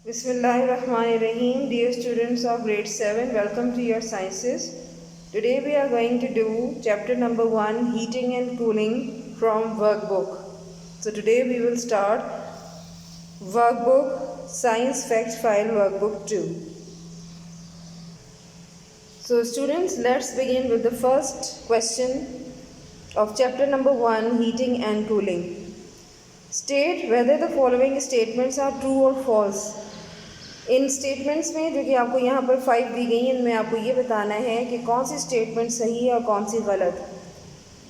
Bismillahirrahmanirrahim. Dear students of grade 7, welcome to your sciences. Today we are going to do chapter number 1, heating and cooling from workbook. So today we will start workbook science facts file workbook 2. So students, let's begin with the first question of chapter number 1, heating and cooling. State whether the following statements are true or false. In statements में जो कि आपको यहाँ पर 5 दी गई हैं, इनमें आपको ये बताना है कि कौन सी स्टेटमेंट सही है और कौन सी गलत.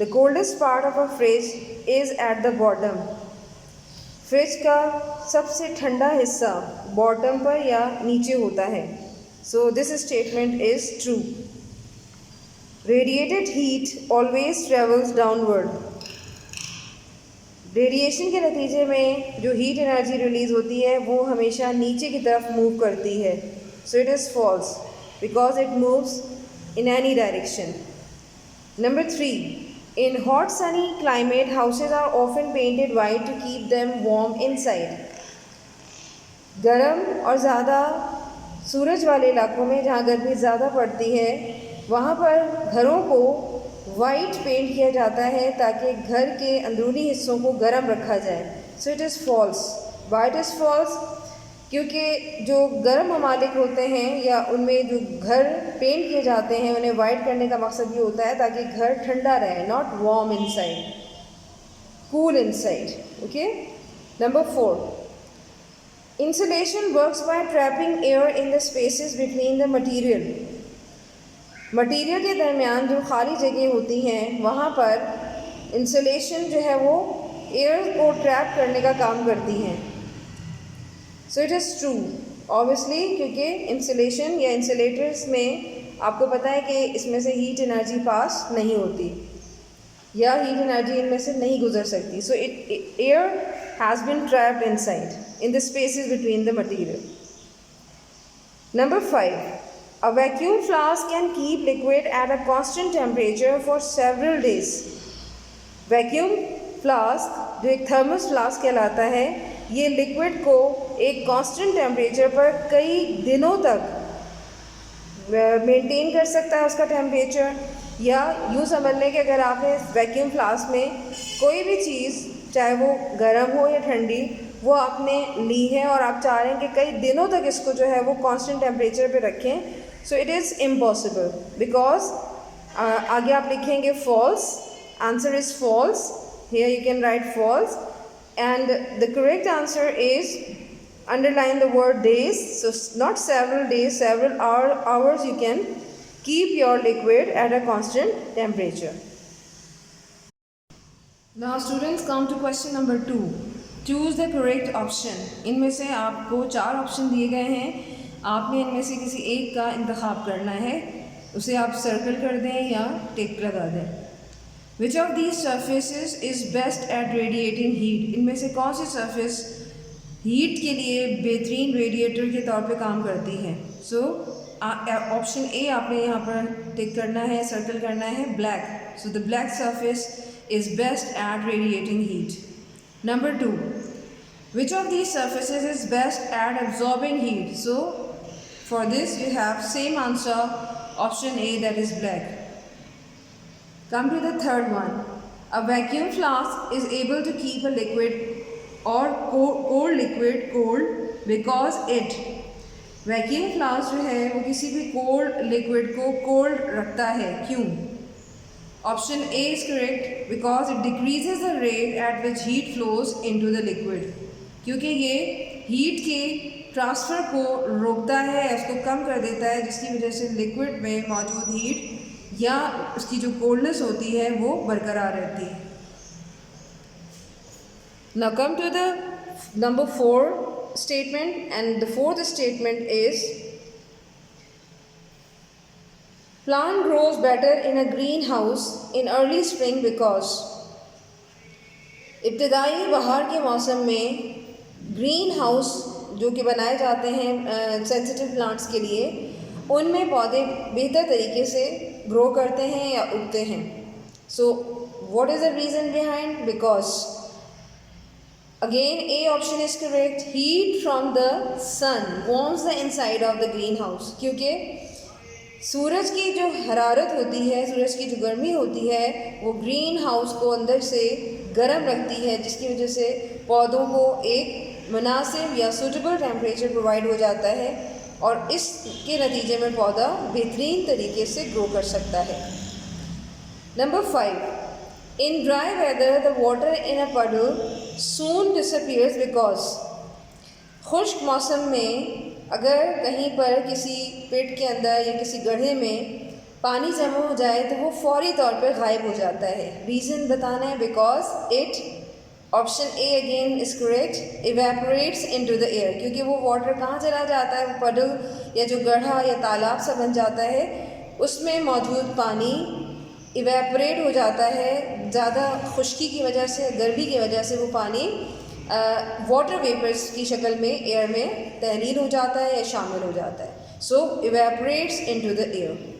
The coldest part of a fridge is at the bottom. Fridge का सबसे ठंडा हिस्सा बॉटम पर या नीचे होता है. So this statement is true. Radiated heat always travels downward. Radiation के नतीजे में जो हीट एनर्जी रिलीज़ होती है वो हमेशा नीचे की तरफ मूव करती है. So it is false because it moves in any direction. Number 3, in hot sunny climate houses are often painted white to keep them warm inside. गर्म और ज़्यादा सूरज वाले इलाकों में जहाँ गर्मी ज़्यादा पड़ती है वहाँ पर घरों को वाइट पेंट किया जाता है ताकि घर के अंदरूनी हिस्सों को गर्म रखा जाए. So it is false. Why it is false? क्योंकि जो गर्म ममालिक होते हैं या उनमें जो घर पेंट किए जाते हैं उन्हें वाइट करने का मकसद ये होता है ताकि घर ठंडा रहे, not warm inside, cool inside. Okay. Number 4, insulation works by trapping air in the spaces between the material. Material के दरमियान जो खाली जगह होती हैं वहाँ पर इंसुलेशन जो है वो एयर को ट्रैप करने का काम करती हैं. सो इट इज़ ट्रू ऑब्वियसली, क्योंकि इंसुलेशन या इंसुलेटर्स में आपको पता है कि इसमें से हीट एनर्जी पास नहीं होती या हीट एनर्जी इनमें से नहीं गुजर सकती. सो air has been trapped inside in the spaces between the material. Number 5, a vacuum flask can keep liquid at a constant temperature for several days. Vacuum flask जो एक थर्मस फ्लास्क कहलाता है, ये लिक्विड को एक कांस्टेंट टेम्परेचर पर कई दिनों तक मेंटेन कर सकता है उसका टेम्परेचर. या यूँ समझ लें कि अगर आपने वैक्यूम फ्लास्क में कोई भी चीज़ चाहे वो गर्म हो या ठंडी वो आपने ली है और आप चाह रहे हैं कि कई दिनों तक इसको जो है वो कांस्टेंट टेम्परेचर पे रखें. So it is impossible because आगे आप लिखेंगे false. Answer is false. Here you can write false and the correct answer is underline the word days. So not several days, several hours you can keep your liquid at a constant temperature. Now students, come to question number 2. Choose the correct option. इनमें से आपको 4 option दिए गए हैं. आपने इनमें से किसी एक का इंतखाब करना है. उसे आप सर्कल कर दें या टिक लगा दें. Which of these surfaces is best at radiating heat? इनमें से कौन सी सरफेस हीट के लिए बेहतरीन रेडिएटर के तौर पे काम करती है? सो ऑप्शन ए आपने यहाँ पर टिक करना है, सर्कल करना है, black. So the black surface is best at radiating heat. Number 2, which of these surfaces is best at absorbing heat? So for this you have same answer, option A, that is black. Come to the third one. A vacuum flask is able to keep a liquid or cold liquid cold because it. Vacuum flask जो है वो किसी भी cold liquid को cold रखता है. क्यों? Option A is correct because it decreases the rate at which heat flows into the liquid. क्योंकि ये हीट के ट्रांसफ़र को रोकता है, उसको कम कर देता है, जिसकी वजह से लिक्विड में मौजूद हीट या उसकी जो कोल्डनेस होती है वो बरकरार रहती है. Now come to the number 4 statement, and the fourth statement is plant grows better in a greenhouse in early spring because. इब्तिदाई बहार के मौसम में ग्रीन हाउस जो कि बनाए जाते हैं सेंसिटिव प्लांट्स के लिए, उनमें पौधे बेहतर तरीके से ग्रो करते हैं या उगते हैं. So what is the reason behind? Because again A option is correct. Heat from the sun warms the inside of the green house. क्योंकि सूरज की जो हरारत होती है, सूरज की जो गर्मी होती है, वो ग्रीन हाउस को अंदर से गर्म रखती है, जिसकी वजह से पौधों को एक मुनासिब या सूटेबल टेम्परेचर प्रोवाइड हो जाता है और इसके नतीजे में पौधा बेहतरीन तरीके से ग्रो कर सकता है. Number 5. In dry whether the water in a puddle soon disappears because. खुश्क मौसम में अगर कहीं पर किसी पेट के अंदर या किसी गड्ढे में पानी जमा हो जाए तो वो फौरी तौर पर गायब हो जाता है. रीज़न बताना है. Because it, option A again is correct, evaporates into the air. क्योंकि वो वाटर कहाँ चला जाता है, वो puddle या जो गड्ढा या तालाब सा बन जाता है, उसमें मौजूद पानी इवेपोरेट हो जाता है. ज़्यादा खुश्की की वजह से, गर्मी की वजह से वो पानी वाटर वेपर्स की शक्ल में एयर में तहलील हो जाता है या शामिल हो जाता है. सो इवेपोरेट्स इनटू द एयर.